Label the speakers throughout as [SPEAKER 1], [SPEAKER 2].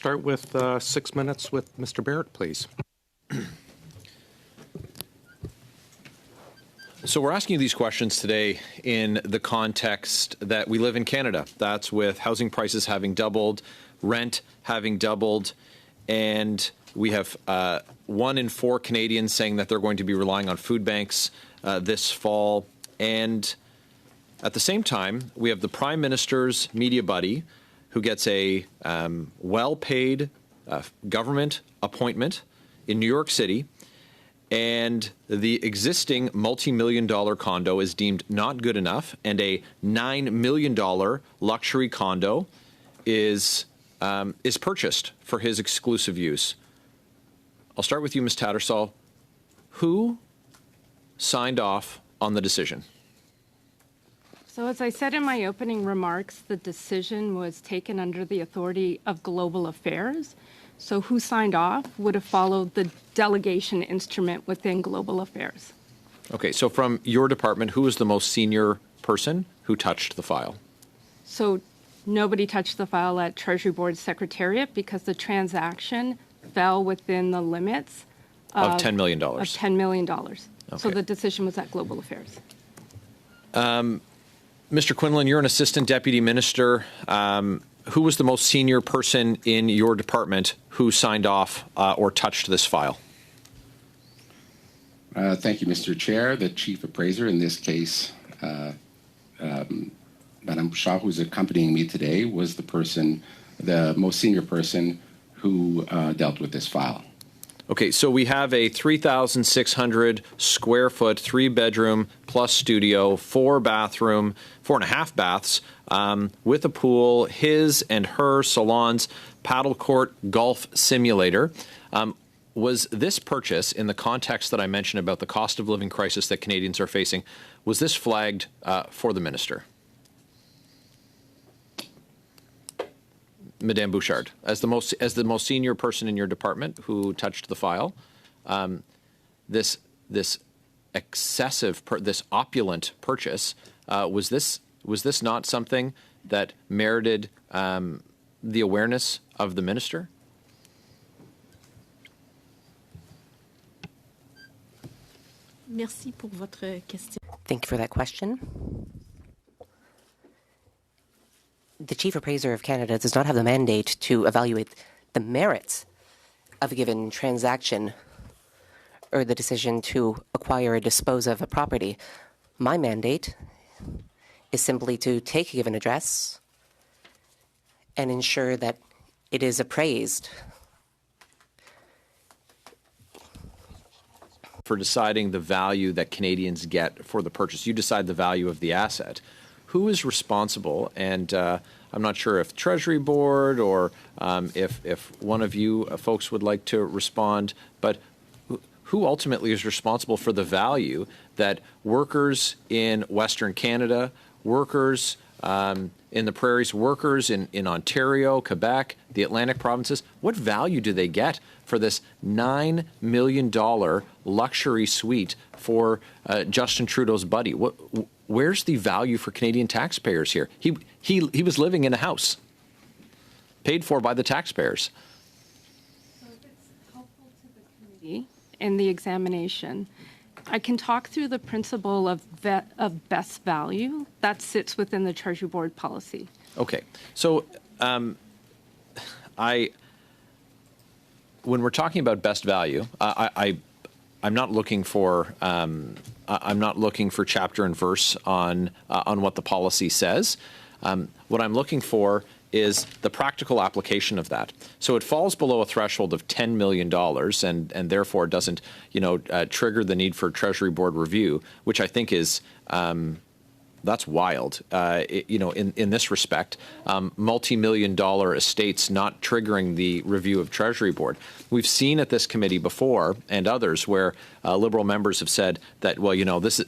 [SPEAKER 1] Start with 6 minutes with Mr. Barrett, please.
[SPEAKER 2] So we're asking you these questions today in the context that we live in Canada. That's with housing prices having doubled, rent having doubled, and we have 1 in 4 Canadians saying that they're going to be relying on food banks this fall. And at the same time, we have the Prime Minister's media buddy who gets a well-paid government appointment in New York City, and the existing multi-million-dollar condo is deemed not good enough, and a $9 million luxury condo is purchased for his exclusive use. I'll start with you, Ms. Tattersall. Who signed off on the decision?
[SPEAKER 3] So as I said in my opening remarks, the decision was taken under the authority of global affairs. So who signed off would have followed the delegation instrument within global affairs.
[SPEAKER 2] Okay, so from your department, who was the most senior person who touched the file?
[SPEAKER 3] So nobody touched the file at Treasury Board Secretariat because the transaction fell within the limits
[SPEAKER 2] of $10 million.
[SPEAKER 3] Of $10 million. Okay. So the decision was at global affairs.
[SPEAKER 2] Mr. Quinlan, you're an assistant deputy minister. Who was the most senior person in your department who signed off or touched this file?
[SPEAKER 4] Thank you, Mr. Chair. The chief appraiser in this case, Madam Shaw, who's accompanying me today, was the most senior person who dealt with this file.
[SPEAKER 2] Okay, so we have a 3,600 square foot, 3-bedroom plus studio, 4-bathroom, 4.5 baths, with a pool, his and her salons, paddle court, golf simulator. Was this purchase, in the context that I mentioned about the cost of living crisis that Canadians are facing, was this flagged for the minister? Madame Bouchard, as the most senior person in your department who touched the file, this excessive, this opulent purchase, was this not something that merited the awareness of the minister?
[SPEAKER 5] Merci pour votre question.
[SPEAKER 6] Thank you for that question. The Chief Appraiser of Canada does not have the mandate to evaluate the merits of a given transaction or the decision to acquire or dispose of a property. My mandate is simply to take a given address and ensure that it is appraised.
[SPEAKER 2] For deciding the value that Canadians get for the purchase, you decide the value of the asset. Who is responsible? And I'm not sure if Treasury Board or if one of you folks would like to respond, but who ultimately is responsible for the value that workers in Western Canada, workers in the prairies, workers in Ontario, Quebec, the Atlantic provinces, what value do they get for this $9 million luxury suite for Justin Trudeau's buddy? Where's the value for Canadian taxpayers here? He was living in a house paid for by the taxpayers.
[SPEAKER 3] So if it's helpful to the committee in the examination, I can talk through the principle of best value that sits within the Treasury Board policy.
[SPEAKER 2] Okay, so when we're talking about best value, I'm not looking for chapter and verse on what the policy says. What I'm looking for is the practical application of that. So it falls below a threshold of $10 million and therefore doesn't, trigger the need for Treasury Board review, which I think is that's wild. In this respect, multi-million-dollar estates not triggering the review of Treasury Board. We've seen at this committee before and others where Liberal members have said that,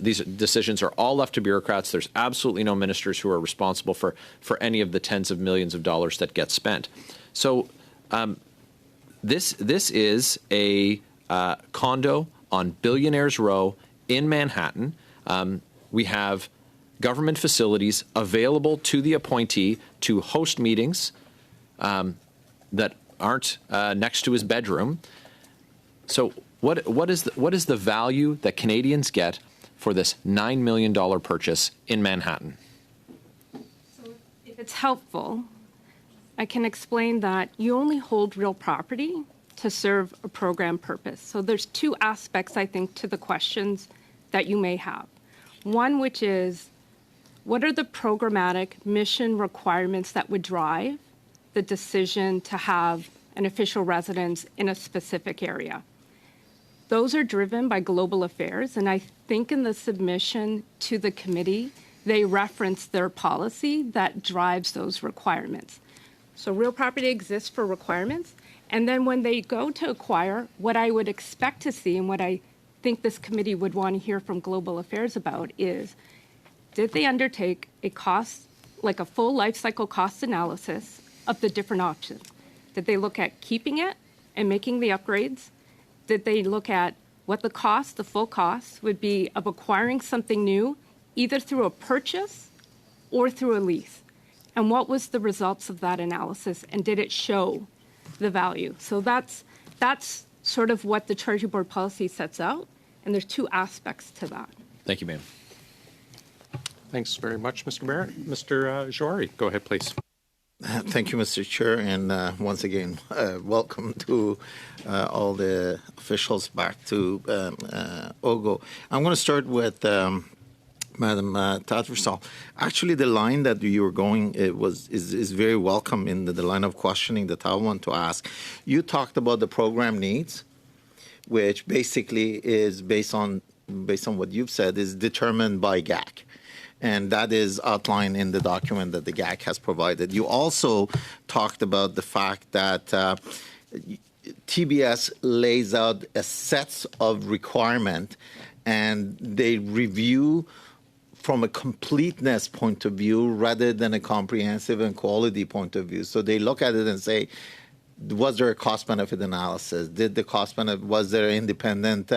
[SPEAKER 2] these decisions are all left to bureaucrats. There's absolutely no ministers who are responsible for any of the tens of millions of dollars that get spent. So this is a condo on Billionaires Row in Manhattan. We have government facilities available to the appointee to host meetings that aren't next to his bedroom. So what is the value that Canadians get for this $9 million purchase in Manhattan?
[SPEAKER 3] So if it's helpful, I can explain that you only hold real property to serve a program purpose. So there's two aspects, I think, to the questions that you may have. One, which is, what are the programmatic mission requirements that would drive the decision to have an official residence in a specific area? Those are driven by global affairs, and I think in the submission to the committee, they reference their policy that drives those requirements. So real property exists for requirements, and then when they go to acquire, what I would expect to see and what I think this committee would want to hear from global affairs about is, did they undertake a cost, like a full life cycle cost analysis of the different options? Did they look at keeping it and making the upgrades? Did they look at what the cost, the full cost, would be of acquiring something new, either through a purchase or through a lease? And what was the results of that analysis, and did it show the value? So that's sort of what the Treasury Board policy sets out, and there's two aspects to that.
[SPEAKER 2] Thank you, ma'am.
[SPEAKER 1] Thanks very much, Mr. Barrett. Mr. Jory, go ahead, please.
[SPEAKER 5] Thank you, Mr. Chair, and once again, welcome to all the officials back to OGO. I'm going to start with Madam Tattersall. Actually, the line that you were going is very welcome in the line of questioning that I want to ask. You talked about the program needs, which basically is based on what you've said, is determined by GAC. And that is outlined in the document that the GAC has provided. You also talked about the fact that TBS lays out a set of requirements, and they review from a completeness point of view rather than a comprehensive and quality point of view. So they look at it and say, was there a cost-benefit analysis? Did the cost-benefit, was there independent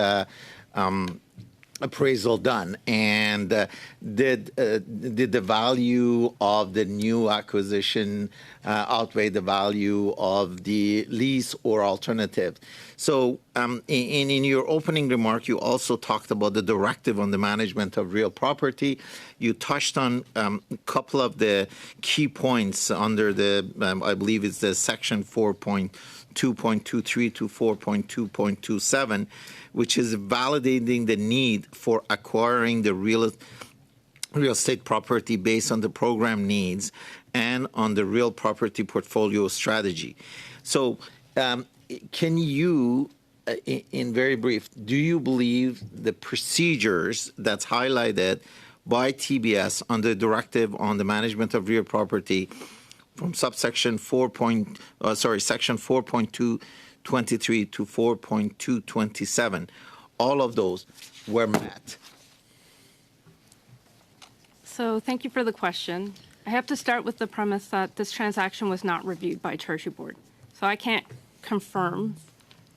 [SPEAKER 5] appraisal done, and did the value of the new acquisition outweigh the value of the lease or alternative? So in your opening remark, you also talked about the directive on the management of real property. You touched on a couple of the key points under the, I believe it's the section 4.2.23 to 4.2.27, which is validating the need for acquiring the real estate property based on the program needs and on the real property portfolio strategy. So can you, in very brief, do you believe the procedures that's highlighted by TBS on the directive on the management of real property from subsection section 4.223 to 4.227, all of those were met?
[SPEAKER 3] So thank you for the question. I have to start with the premise that this transaction was not reviewed by Treasury Board. So I can't confirm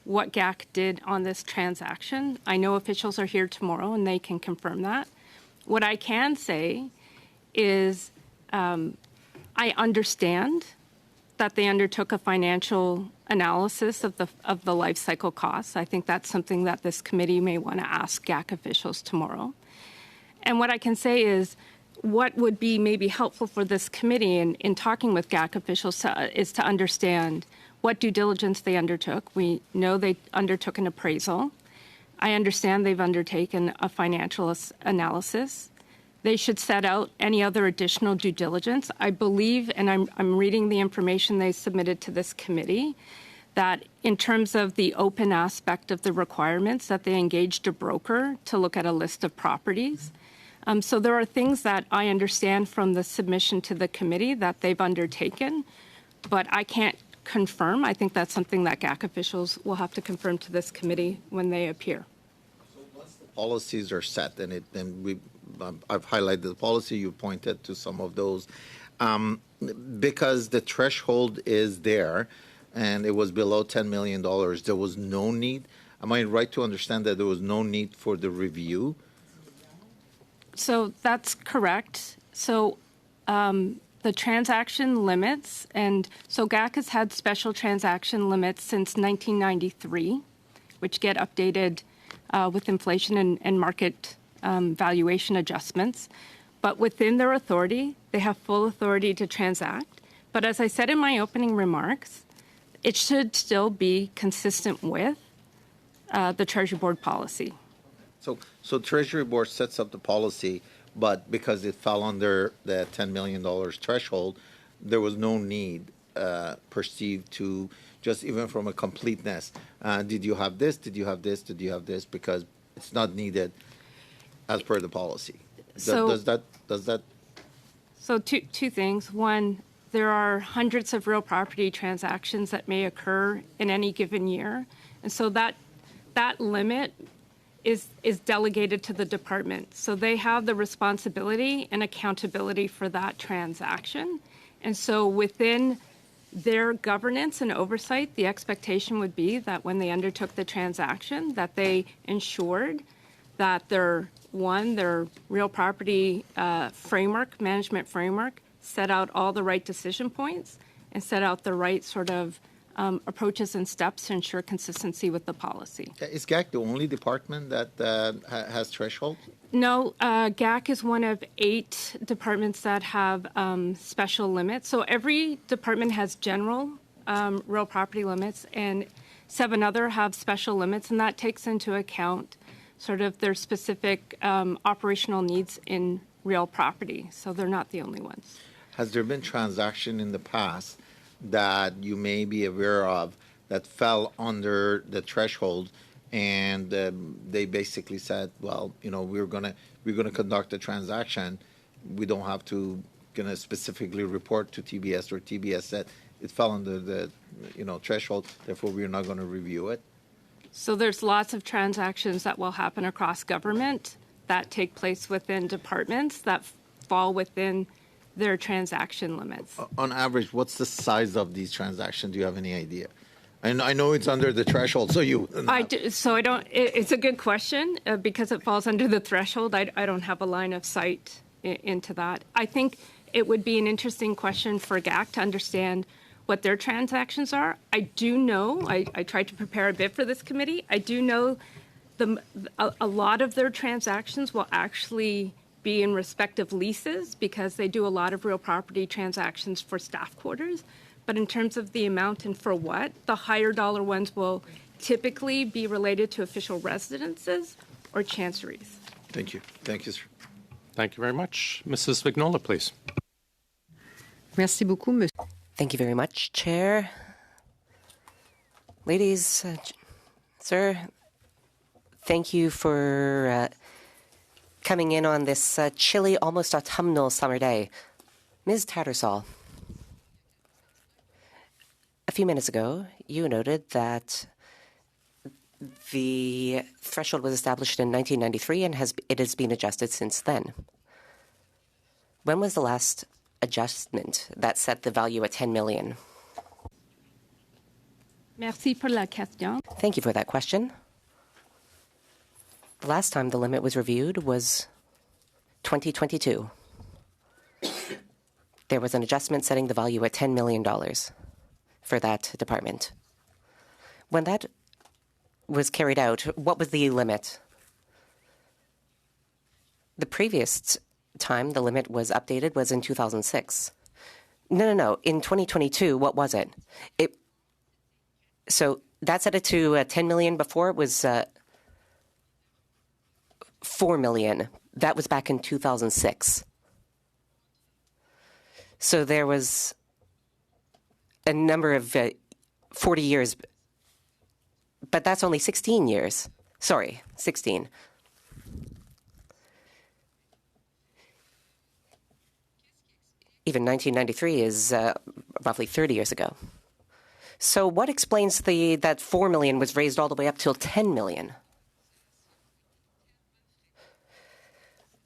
[SPEAKER 3] what GAC did on this transaction. I know officials are here tomorrow and they can confirm that. What I can say is I understand that they undertook a financial analysis of the life cycle costs. I think that's something that this committee may want to ask GAC officials tomorrow. And what I can say is what would be maybe helpful for this committee in talking with GAC officials is to understand what due diligence they undertook. We know they undertook an appraisal. I understand they've undertaken a financial analysis. They should set out any other additional due diligence. I believe, and I'm reading the information they submitted to this committee, that in terms of the open aspect of the requirements, that they engaged a broker to look at a list of properties. So there are things that I understand from the submission to the committee that they've undertaken, but I can't confirm. I think that's something that GAC officials will have to confirm to this committee when they appear.
[SPEAKER 5] So once the policies are set, and I've highlighted the policy, you pointed to some of those, because the threshold is there and it was below $10 million, there was no need. Am I right to understand that there was no need for the review?
[SPEAKER 3] So that's correct. So the transaction limits, and so GAC has had special transaction limits since 1993, which get updated with inflation and market valuation adjustments. But within their authority, they have full authority to transact. But as I said in my opening remarks, it should still be consistent with the Treasury Board policy.
[SPEAKER 5] So Treasury Board sets up the policy, but because it fell under the $10 million threshold, there was no need perceived to just even from a completeness. Did you have this? Did you have this? Did you have this? Because it's not needed as per the policy. Does that?
[SPEAKER 3] So two things. One, there are hundreds of real property transactions that may occur in any given year. And so that limit is delegated to the department. So they have the responsibility and accountability for that transaction. And so within their governance and oversight, the expectation would be that when they undertook the transaction, that they ensured that their real property management framework, set out all the right decision points and set out the right sort of approaches and steps to ensure consistency with the policy.
[SPEAKER 5] Is GAC the only department that has threshold?
[SPEAKER 3] No, GAC is one of 8 departments that have special limits. So every department has general real property limits, and 7 other have special limits, and that takes into account sort of their specific operational needs in real property. So they're not the only ones.
[SPEAKER 5] Has there been transaction in the past that you may be aware of that fell under the threshold, and they basically said, well, we're gonna conduct a transaction. We don't have to specifically report to TBS, or TBS said it fell under the threshold, therefore we're not going to review it?
[SPEAKER 3] So there's lots of transactions that will happen across government that take place within departments that fall within their transaction limits.
[SPEAKER 5] On average, what's the size of these transactions? Do you have any idea? And I know it's under the threshold, so you.
[SPEAKER 3] I don't. It's a good question because it falls under the threshold. I don't have a line of sight into that. I think it would be an interesting question for GAC to understand what their transactions are. I do know. I tried to prepare a bit for this committee. I do know a lot of their transactions will actually be in respective leases because they do a lot of real property transactions for staff quarters. But in terms of the amount and for what, the higher dollar ones will typically be related to official residences or chanceries.
[SPEAKER 5] Thank you. Thank you, sir.
[SPEAKER 1] Thank you very much. Mrs. Vignola, please.
[SPEAKER 7] Merci beaucoup, monsieur.
[SPEAKER 6] Thank you very much, Chair. Ladies, sir, thank you for coming in on this chilly, almost autumnal summer day. Ms. Tattersall, a few minutes ago, you noted that the threshold was established in 1993 and it has been adjusted since then. When was the last adjustment that set the value at $10 million?
[SPEAKER 3] Merci pour la question.
[SPEAKER 6] Thank you for that question. The last time the limit was reviewed was 2022. There was an adjustment setting the value at $10 million for that department. When that was carried out, what was the limit? The previous time the limit was updated was in 2006. No. In 2022, what was it? So that set it to $10 million before. It was $4 million. That was back in 2006. So there was a number of 40 years, but that's only 16 years. Sorry, 16. Even 1993 is roughly 30 years ago. So what explains that $4 million was raised all the way up till $10 million?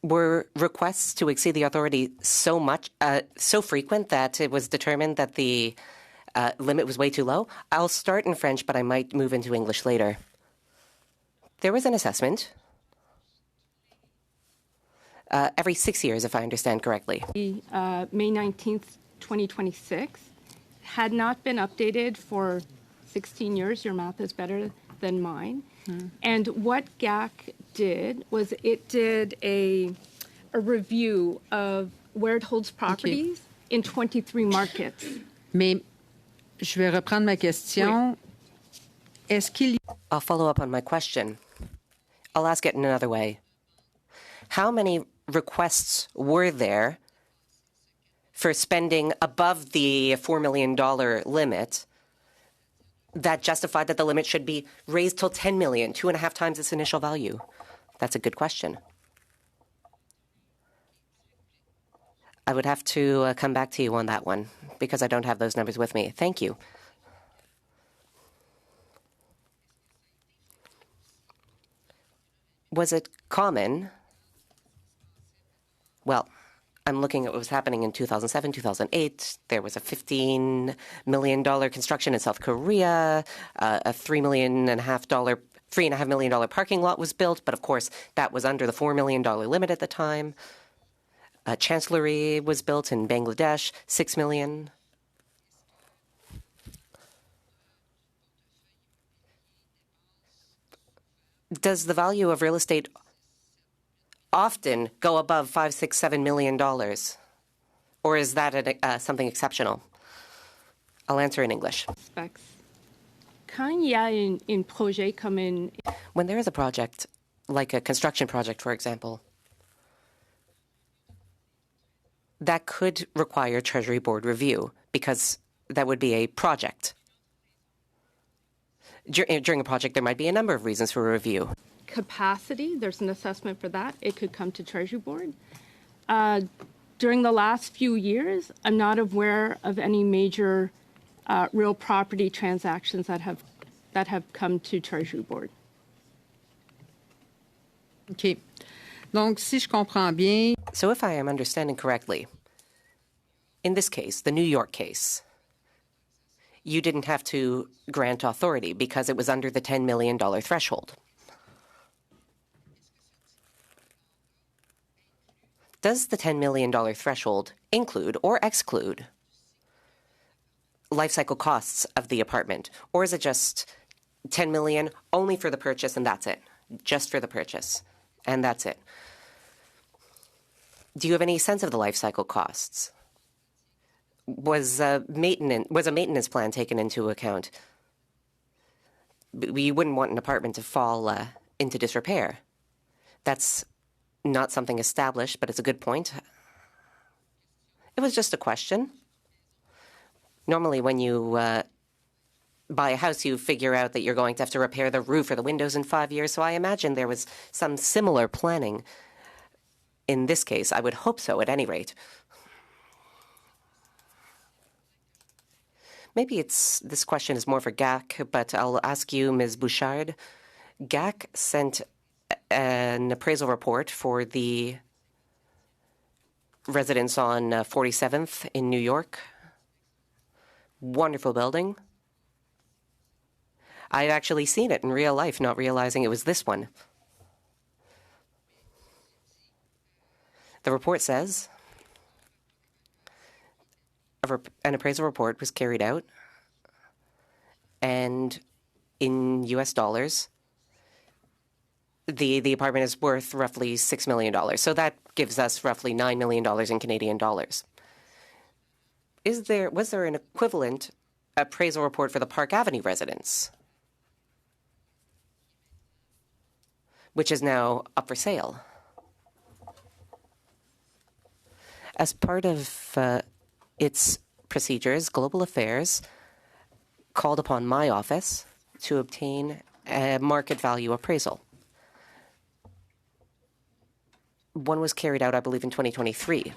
[SPEAKER 6] Were requests to exceed the authority so frequent that it was determined that the limit was way too low? I'll start in French, but I might move into English later. There was an assessment every 6 years, if I understand correctly.
[SPEAKER 3] May 19th, 2026, had not been updated for 16 years. Your math is better than mine. And what GAC did was it did a review of where it holds properties in 23 markets.
[SPEAKER 7] Mais je vais reprendre ma question. Est-ce qu'il
[SPEAKER 6] I'll follow up on my question. I'll ask it in another way. How many requests were there for spending above the $4 million limit that justified that the limit should be raised till $10 million, 2.5 times its initial value? That's a good question. I would have to come back to you on that one because I don't have those numbers with me. Thank you. Was it common? Well, I'm looking at what was happening in 2007, 2008. There was a $15 million construction in South Korea, a $3.5 million parking lot was built, but of course that was under the $4 million limit at the time. A chancellery was built in Bangladesh, $6 million. Does the value of real estate often go above $5, $6, $7 million? Or is that something exceptional? I'll answer in English.
[SPEAKER 3] Quand il y a un projet comme une...
[SPEAKER 6] When there is a project, like a construction project, for example, that could require Treasury Board review because that would be a project. During a project, there might be a number of reasons for a review.
[SPEAKER 3] Capacity, there's an assessment for that. It could come to Treasury Board. During the last few years, I'm not aware of any major real property transactions that have come to Treasury Board.
[SPEAKER 7] OK. Donc, si je comprends bien,
[SPEAKER 6] So if I am understanding correctly, in this case, the New York case, you didn't have to grant authority because it was under the $10 million threshold. Does the $10 million threshold include or exclude life cycle costs of the apartment? Or is it just $10 million only for the purchase and that's it? Just for the purchase and that's it? Do you have any sense of the life cycle costs? Was a maintenance plan taken into account? We wouldn't want an apartment to fall into disrepair. That's not something established, but it's a good point. It was just a question. Normally, when you buy a house, you figure out that you're going to have to repair the roof or the windows in 5 years, so I imagine there was some similar planning. In this case, I would hope so, at any rate. Maybe this question is more for GAC, but I'll ask you, Ms. Bouchard. GAC sent an appraisal report for the residence on 47th in New York. Wonderful building. I'd actually seen it in real life, not realizing it was this one. The report says an appraisal report was carried out, and in U.S. dollars, the apartment is worth roughly $6 million. So that gives us roughly $9 million in Canadian dollars. Was there an equivalent appraisal report for the Park Avenue residence, which is now up for sale? As part of its procedures, Global Affairs called upon my office to obtain a market value appraisal. One was carried out, I believe, in 2023.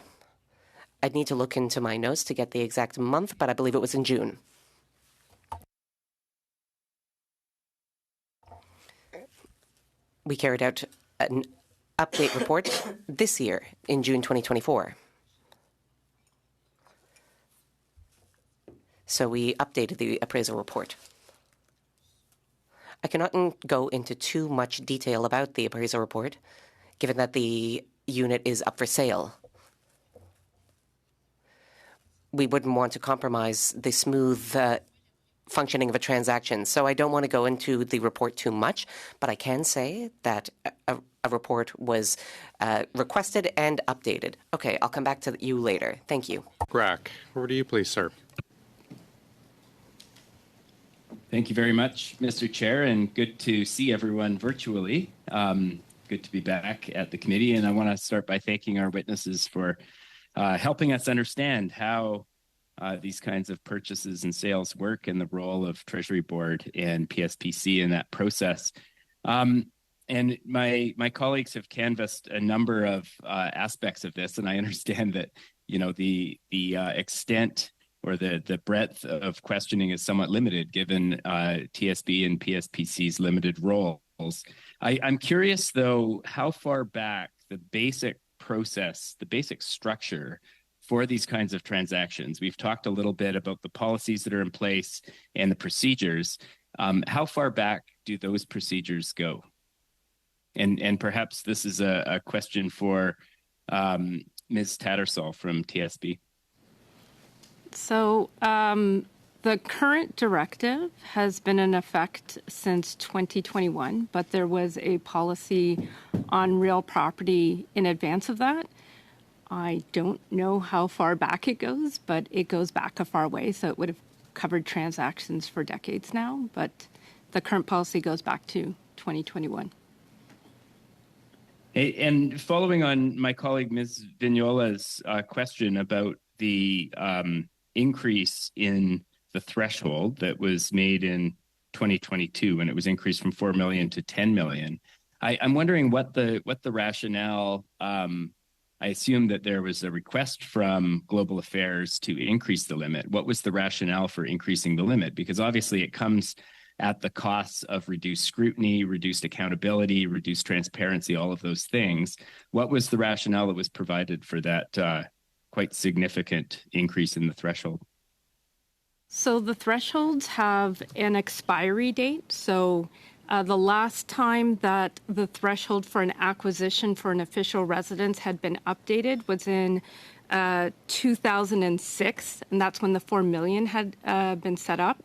[SPEAKER 6] I'd need to look into my notes to get the exact month, but I believe it was in June. We carried out an update report this year in June 2024. So we updated the appraisal report. I cannot go into too much detail about the appraisal report, given that the unit is up for sale. We wouldn't want to compromise the smooth functioning of a transaction. So I don't want to go into the report too much, but I can say that a report was requested and updated. Okay, I'll come back to you later. Thank you.
[SPEAKER 1] Grack, over to you, please, sir.
[SPEAKER 8] Thank you very much, Mr. Chair, and good to see everyone virtually. Good to be back at the committee, and I want to start by thanking our witnesses for helping us understand how these kinds of purchases and sales work and the role of Treasury Board and PSPC in that process. And my colleagues have canvassed a number of aspects of this, and I understand that the extent or the breadth of questioning is somewhat limited given TSB and PSPC's limited roles. I'm curious, though, how far back the basic process, the basic structure for these kinds of transactions. We've talked a little bit about the policies that are in place and the procedures. How far back do those procedures go? And perhaps this is a question for Ms. Tattersall from TSB.
[SPEAKER 3] So the current directive has been in effect since 2021, but there was a policy on real property in advance of that. I don't know how far back it goes, but it goes back a far way, so it would have covered transactions for decades now, but the current policy goes back to 2021.
[SPEAKER 8] And following on my colleague Ms. Vignola's question about the increase in the threshold that was made in 2022 when it was increased from 4 million to 10 million, I'm wondering what the rationale. I assume that there was a request from Global Affairs to increase the limit. What was the rationale for increasing the limit? Because obviously it comes at the costs of reduced scrutiny, reduced accountability, reduced transparency, all of those things. What was the rationale that was provided for that quite significant increase in the threshold?
[SPEAKER 3] So the thresholds have an expiry date. So the last time that the threshold for an acquisition for an official residence had been updated was in 2006, and that's when the 4 million had been set up.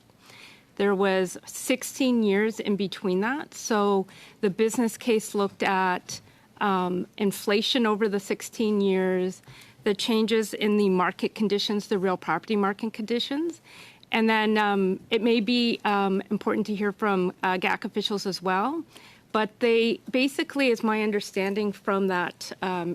[SPEAKER 3] There was 16 years in between that. So the business case looked at inflation over the 16 years, the changes in the market conditions, the real property market conditions. And then it may be important to hear from GAC officials as well. But they basically, is my understanding from that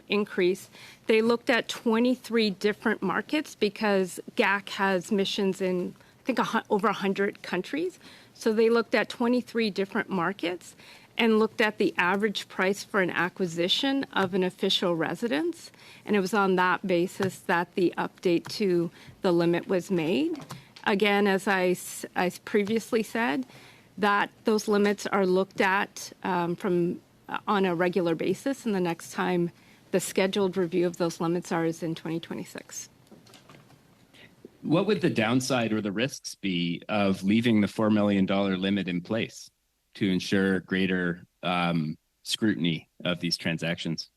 [SPEAKER 3] increase, they looked at 23 different markets because GAC has missions in, I think, over 100 countries. So they looked at 23 different markets and looked at the average price for an acquisition of an official residence. And it was on that basis that the update to the limit was made. Again, as I previously said, that those limits are looked at on a regular basis, and the next time the scheduled review of those limits is in 2026.
[SPEAKER 8] What would the downside or the risks be of leaving the $4 million limit in place to ensure greater scrutiny of these transactions?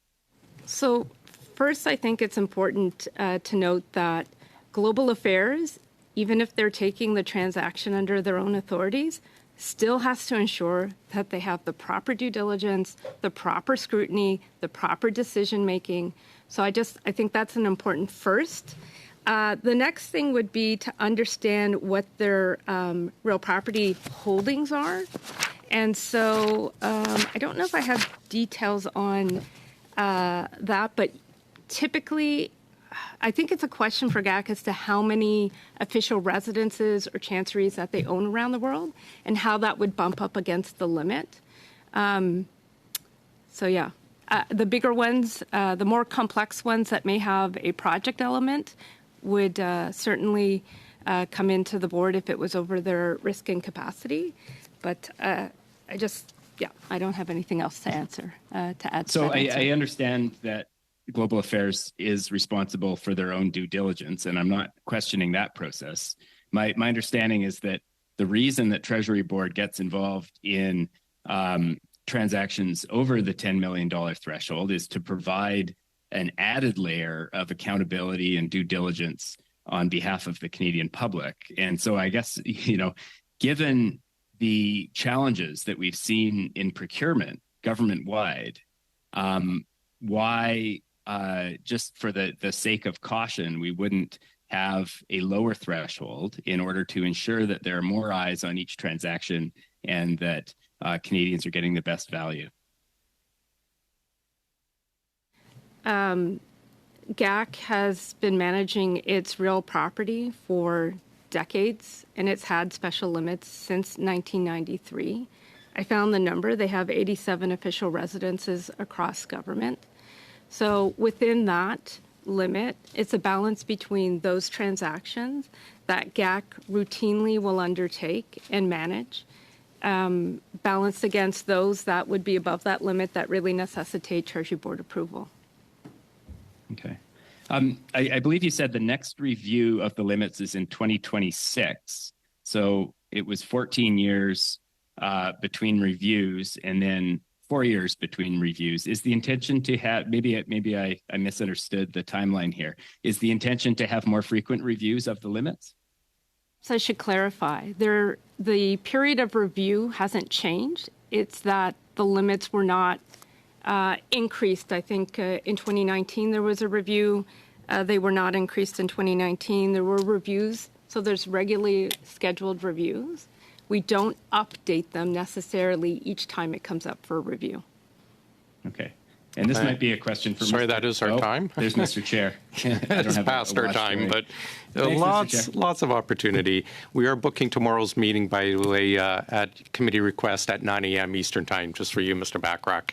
[SPEAKER 3] So first, I think it's important to note that Global Affairs, even if they're taking the transaction under their own authorities, still has to ensure that they have the proper due diligence, the proper scrutiny, the proper decision making. So I think that's an important first. The next thing would be to understand what their real property holdings are. And so I don't know if I have details on that, but typically I think it's a question for GAC as to how many official residences or chanceries that they own around the world and how that would bump up against the limit. The bigger ones, the more complex ones that may have a project element would certainly come into the board if it was over their risk and capacity. But I don't have anything else to answer, to add to
[SPEAKER 8] So
[SPEAKER 3] that answer.
[SPEAKER 8] I understand that Global Affairs is responsible for their own due diligence, and I'm not questioning that process. My understanding is that the reason that Treasury Board gets involved in transactions over the $10 million threshold is to provide an added layer of accountability and due diligence on behalf of the Canadian public. And so I guess, given the challenges that we've seen in procurement government-wide, why, just for the sake of caution, we wouldn't have a lower threshold in order to ensure that there are more eyes on each transaction and that Canadians are getting the best value?
[SPEAKER 3] GAC has been managing its real property for decades, and it's had special limits since 1993. I found the number. They have 87 official residences across government. So within that limit, it's a balance between those transactions that GAC routinely will undertake and manage, balanced against those that would be above that limit that really necessitate Treasury Board approval.
[SPEAKER 8] Okay. I believe you said the next review of the limits is in 2026. So it was 14 years between reviews and then 4 years between reviews. Is the intention to have, maybe I misunderstood the timeline here. Is the intention to have more frequent reviews of the limits?
[SPEAKER 3] So I should clarify, the period of review hasn't changed. It's that the limits were not increased. I think in 2019 there was a review. They were not increased in 2019. There were reviews, so there's regularly scheduled reviews. We don't update them necessarily each time it comes up for review.
[SPEAKER 8] Okay. And this might be a question for
[SPEAKER 1] Sorry,
[SPEAKER 8] Mr.
[SPEAKER 1] that is our time.
[SPEAKER 8] There's Mr. Chair.
[SPEAKER 1] It's past our time, but
[SPEAKER 8] Thanks,
[SPEAKER 1] lots of opportunity. We are booking tomorrow's meeting, by the way, at committee request at 9 a.m. Eastern Time, just for you, Mr. Backrack.